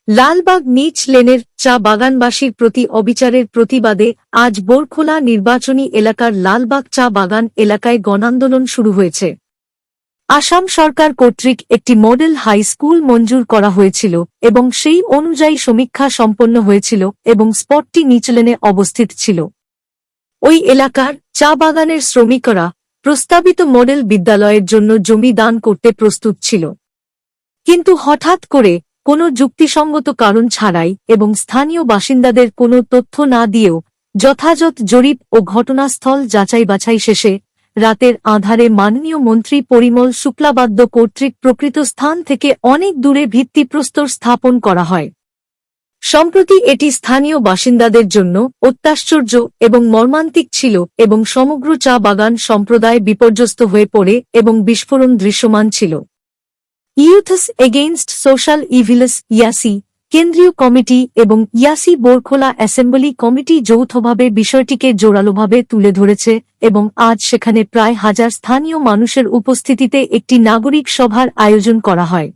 লালবাগ নিচ লেনের চা বাগানবাসীর প্রতি অবিচারের প্রতিবাদে আজ বোরখোলা নির্বাচনী এলাকার লালবাগ চা বাগান এলাকায় গণআন্দোলন শুরু হয়েছে। আসাম সরকার কর্তৃক একটি মডেল হাই স্কুল মঞ্জুর করা হয়েছিল এবং সেই অনুযায়ী সমীক্ষা সম্পন্ন হয়েছিল এবং স্পটটি নিচলেনে অবস্থিত ছিল। ওই এলাকার চা বাগানের শ্রমিকরা প্রস্তাবিত মডেল বিদ্যালয়ের জন্য জমি দান করতে প্রস্তুত ছিল, কিন্তু হঠাৎ করে কোনো যুক্তিসঙ্গত কারণ ছাড়াই এবং স্থানীয় বাসিন্দাদের কোনো তথ্য না দিয়েও যথাযথ জরিপ ও ঘটনাস্থল যাচাই বাছাই শেষে রাতের আঁধারে মাননীয় মন্ত্রী পরিমল শুক্লাবাদ্য কর্তৃক প্রকৃত স্থান থেকে অনেক দূরে ভিত্তিপ্রস্তর স্থাপন করা হয়। সম্প্রতি এটি স্থানীয় বাসিন্দাদের জন্য অত্যাশ্চর্য এবং মর্মান্তিক ছিল এবং সমগ্র চা বাগান সম্প্রদায় বিপর্যস্ত হয়ে পড়ে এবং বিস্ফোরণ দৃশ্যমান ছিল। ইউথস এগেইনস্ট সোশ্যাল ইভিলস ইয়াসি কেন্দ্রীয় কমিটি এবং ইয়াসি বোরখোলা অ্যাসেম্বলি কমিটি যৌথভাবে বিষয়টিকে জোরালোভাবে তুলে ধরেছে এবং আজ সেখানে প্রায় 1000 স্থানীয় মানুষের উপস্থিতিতে একটি নাগরিক সভার আয়োজন করা হয়।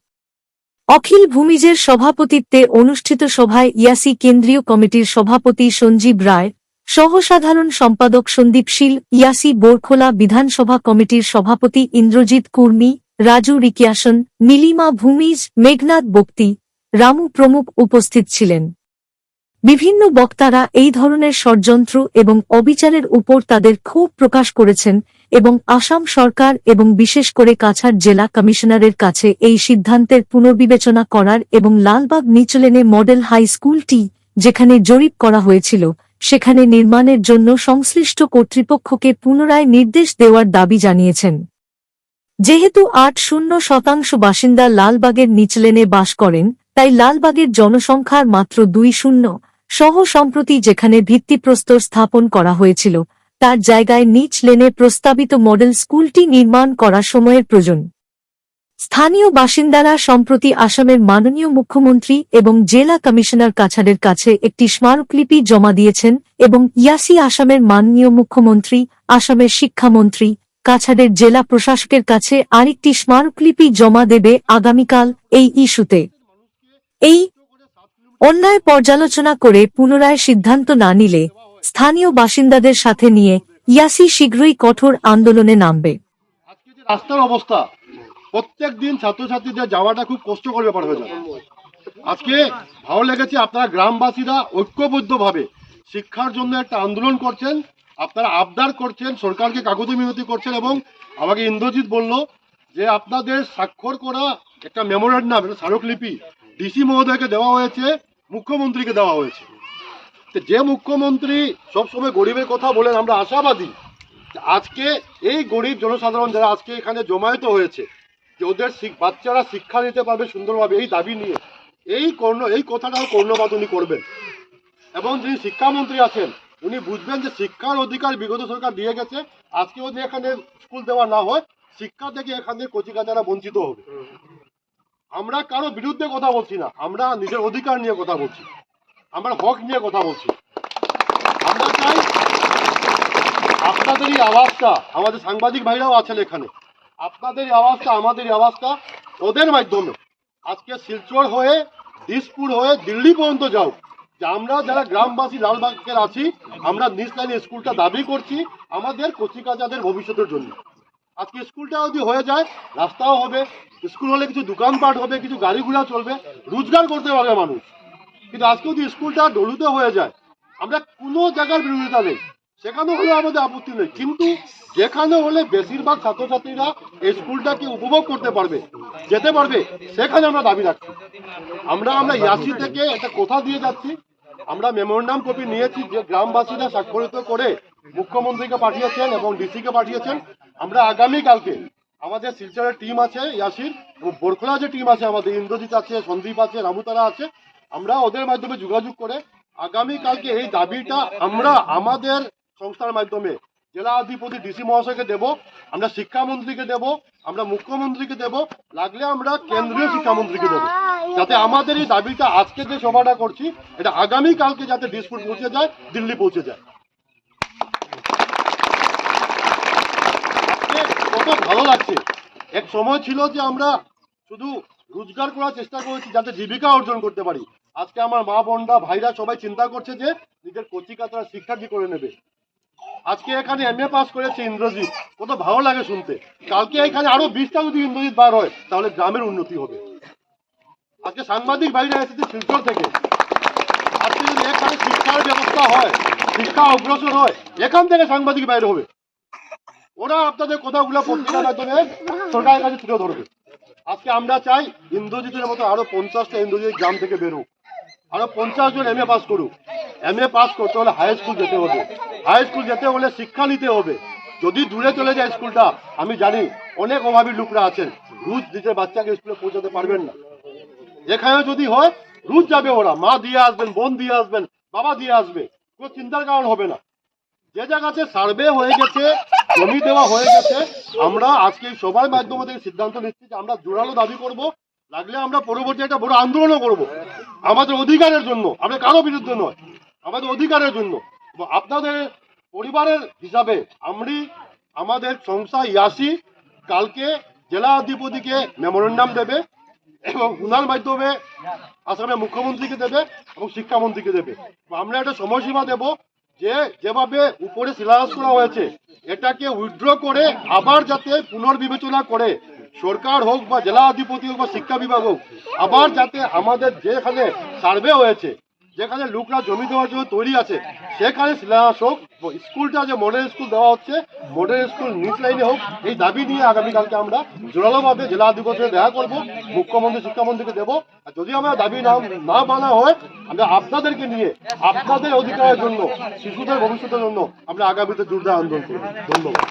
অখিল ভূমিজের সভাপতিত্বে অনুষ্ঠিত সভায় ইয়াসি কেন্দ্রীয় কমিটির সভাপতি সঞ্জীব রায়, সহসাধারণ সম্পাদক সন্দীপ শীল, ইয়াসি বোরখোলা বিধানসভা কমিটির সভাপতি ইন্দ্রজিৎ কুর্মী, রাজু রিকিয়াসন, নীলিমা ভূমিজ, মেঘনাথ বক্তি, রামু প্রমুখ উপস্থিত ছিলেন। বিভিন্ন বক্তারা এই ধরনের ষড়যন্ত্র এবং অবিচারের উপর তাদের ক্ষোভ প্রকাশ করেছেন এবং আসাম সরকার এবং বিশেষ করে কাছাড় জেলা কমিশনারের কাছে এই সিদ্ধান্তের পুনর্বিবেচনা করার এবং লালবাগ নিচলেনে মডেল হাই স্কুলটি যেখানে জরিপ করা হয়েছিল সেখানে নির্মাণের জন্য সংশ্লিষ্ট কর্তৃপক্ষকে পুনরায় নির্দেশ দেওয়ার দাবি জানিয়েছেন। যেহেতু ৮০% বাসিন্দা লালবাগের নিচলেনে বাস করেন, তাই লালবাগের জনসংখ্যার মাত্র ২ সহ সম্প্রতি যেখানে ভিত্তিপ্রস্তর স্থাপন করা হয়েছিল তার জায়গায় নিচ লেনে প্রস্তাবিত মডেল স্কুলটি নির্মাণ করার সময়ের প্রয়োজন। স্থানীয় বাসিন্দারা সম্প্রতি আসামের মাননীয় মুখ্যমন্ত্রী এবং জেলা কমিশনার কাছাড়ের কাছে একটি স্মারকলিপি জমা দিয়েছেন এবং ইয়াসি আসামের মাননীয় মুখ্যমন্ত্রী, আসামের শিক্ষামন্ত্রী, কাছাড়ের জেলা প্রশাসকের কাছে আরেকটি স্মারকলিপি জমা দেবে আগামীকাল। এই ইস্যুতে এই অন্যায় পর্যালোচনা করে পুনরায় সিদ্ধান্ত না নিলে স্থানীয় বাসিন্দাদের সাথে নিয়ে ইয়াসি শীঘ্রই কঠোর আন্দোলনে নামবে। আজকে যে রাস্তার অবস্থা, প্রত্যেক দিন ছাত্রছাত্রীদের যাওয়াটা খুব কষ্টকর ব্যাপার হয়ে যায়। আজকে ভালো লেগেছে আপনারা গ্রামবাসীরা ঐক্যবদ্ধভাবে শিক্ষার জন্য একটা আন্দোলন করছেন, আপনারা আবদার করছেন, সরকারকে কাগজে মিনতি করছেন এবং আমাকে ইন্দ্রজিৎ বলল যে আপনাদের স্বাক্ষর করা একটা মেমোরেন্ডাম, একটা স্মারকলিপি ডিসি মহোদয়কে দেওয়া হয়েছে, মুখ্যমন্ত্রীকে দেওয়া হয়েছে। যে মুখ্যমন্ত্রী সবসময় গরিবের কথা বলেন, আমরা আশাবাদী আজকে এই গরিব জনসাধারণ যারা আজকে এখানে জমায়েত হয়েছে যে ওদের বাচ্চারা শিক্ষা নিতে পারবে সুন্দরভাবে, এই দাবি নিয়ে এই কথাটাও কর্ণপাত উনি করবেন এবং যিনি শিক্ষামন্ত্রী আছেন উনি বুঝবেন যে শিক্ষার অধিকার বিগত সরকার দিয়ে গেছে। আজকে যদি এখানে স্কুল দেওয়া না হয় শিক্ষা থেকে এখানে কচিকাচারা বঞ্চিত হবে। আমরা কারো বিরুদ্ধে কথা বলছি না, আমরা নিজের অধিকার নিয়ে কথা বলছি, আমরা হক নিয়ে কথা বলছি। আমরা চাই আপনাদের এই আওয়াজটা, আমাদের সাংবাদিক ভাইরাও আছেন এখানে, আপনাদের এই আওয়াজটা, আমাদের এই আওয়াজটা ওদের মাধ্যমে আজকে শিলচর হয়ে, দিসপুর হয়ে দিল্লি পর্যন্ত যাও যে আমরা যারা গ্রামবাসী লালবাগের আছি আমরা নিচ লাইনে স্কুলটা দাবি করছি আমাদের কচিকাচাদের ভবিষ্যতের জন্য। আজকে স্কুলটা যদি হয়ে যায় রাস্তাও হবে, স্কুল হলে কিছু দোকানপাট হবে, কিছু গাড়ি ঘোড়া চলবে, রোজগার করতে পারবে মানুষ। কিন্তু আজকে যদি স্কুলটা ডলুতে হয়ে যায়, আমরা কোনো জায়গার বিরোধিতা নেই, সেখানে হলে আমাদের আপত্তি নেই, কিন্তু যেখানে হলে বেশিরভাগ ছাত্রছাত্রীরা এই স্কুলটাকে উপভোগ করতে পারবে, যেতে পারবে, সেখানে আমরা দাবি রাখছি। আমরা ইয়াসি থেকে একটা কথা দিয়ে যাচ্ছি, আমরা মেমোরেন্ডাম কপি নিয়েছি যে গ্রামবাসীরা স্বাক্ষরিত করে মুখ্যমন্ত্রীকে পাঠিয়েছেন এবং ডিসিকে পাঠিয়েছেন। আমরা আগামীকালকে আমাদের শিলচরের টিম আছে ইয়াসির এবং বোরখোলা যে টিম আছে আমাদের, ইন্দ্রজিৎ আছে, সন্দীপ আছে, রামুতারা আছে, আমরা ওদের মাধ্যমে যোগাযোগ করে আগামীকালকে এই দাবিটা আমরা আমাদের সংস্থার মাধ্যমে জেলা অধিপতি ডিসি মহাশয়কে দেব, আমরা শিক্ষামন্ত্রীকে দেব, আমরা মুখ্যমন্ত্রীকে দেব, লাগলে আমরা কেন্দ্রীয় শিক্ষামন্ত্রীকে দেব, যাতে আমাদের এই দাবিটা আজকে যে সভাটা করছি এটা আগামীকালকে যাতে দিসপুর পৌঁছে যায়, দিল্লি পৌঁছে যায়। কত ভালো লাগছে, এক সময় ছিল যে আমরা শুধু রোজগার করার চেষ্টা করেছি যাতে জীবিকা অর্জন করতে পারি। আজকে আমার মা বোনরা ভাইরা সবাই চিন্তা করছে যে নিজের কচিকাতার শিক্ষা কি করে নেবে। আজকে এখানে MA পাস করেছে ইন্দ্রজিৎ, কত ভালো লাগে শুনতে। কালকে এখানে আরো 20টা যদি ইন্দ্রজিৎ বার হয় তাহলে গ্রামের উন্নতি হবে। আজকে সাংবাদিক ভাইরা এসেছে শিলচর থেকে। আজকে যদি এখানে শিক্ষার ব্যবস্থা হয়, শিক্ষা অগ্রসর হয়, এখান থেকে সাংবাদিক বাইরে হবে। ওরা আপনাদের কথাগুলো পত্রিকার মাধ্যমে সরকারের কাছে তুলে ধরবে। আজকে আমরা চাই ইন্দ্রজিতের মতো আরো 50টা ইন্দ্রজিৎ গ্রাম থেকে বেরোক, আরো 50 জন MA পাস করুক। MA পাস করতে হলে হাই স্কুল যেতে হবে, হাই স্কুল যেতে হলে শিক্ষা নিতে হবে। যদি দূরে চলে যায় স্কুলটা, আমি জানি অনেক অভাবী লোকরা আছেন, রোজ নিজের বাচ্চাকে স্কুলে পৌঁছাতে পারবেন না। এখানে যদি হয় রোজ যাবে, ওরা মা দিয়ে আসবেন, বোন দিয়ে আসবেন, বাবা দিয়ে আসবে, কোনো চিন্তার কারণ হবে না। যে জায়গাতে সার্ভে হয়ে গেছে, জমি দেওয়া হয়ে গেছে, আমরা আজকে সবার মাধ্যমে থেকে সিদ্ধান্ত নিচ্ছি যে আমরা জোরালো দাবি করব, লাগলে আমরা পরবর্তী একটা বড় আন্দোলনও করব আমাদের অধিকারের জন্য। আমরা কারো বিরুদ্ধে নয়, আমাদের অধিকারের জন্য। এবং আপনাদের পরিবারের হিসাবে আমাদের সংস্থা ইয়াসি কালকে জেলা অধিপতিকে মেমোরেন্ডাম দেবে এবং উনার মাধ্যমে আসামের মুখ্যমন্ত্রীকে দেবে এবং শিক্ষামন্ত্রীকে দেবে। আমরা একটা সময়সীমা দেব যে যেভাবে উপরে সিলেবাস করা হয়েছে এটাকে উইথড্র করে আবার যাতে পুনর্বিবেচনা করে সরকার হোক বা জেলা অধিপতি হোক বা শিক্ষা বিভাগ হোক, আবার যাতে আমাদের যেখানে সার্ভে হয়েছে, যেখানে লোকরা জমি দেওয়ার জন্য তৈরি আছে, সেখানে সিলেবাস হোক, স্কুলটা যে মডেল স্কুল দেওয়া হচ্ছে মডেল স্কুল নিচ লাইনে হোক। এই দাবি নিয়ে আগামীকালকে আমরা জোরালোভাবে জেলা অধিপতিকে দেখা করব, মুখ্যমন্ত্রী শিক্ষামন্ত্রীকে দেবো। আর যদি আমরা দাবি না মানা হয়, আমরা আপনাদেরকে নিয়ে আপনাদের অধিকারের জন্য, শিশুদের ভবিষ্যতের জন্য আমরা আগামীতে জোরদার আন্দোলন করব। ধন্যবাদ।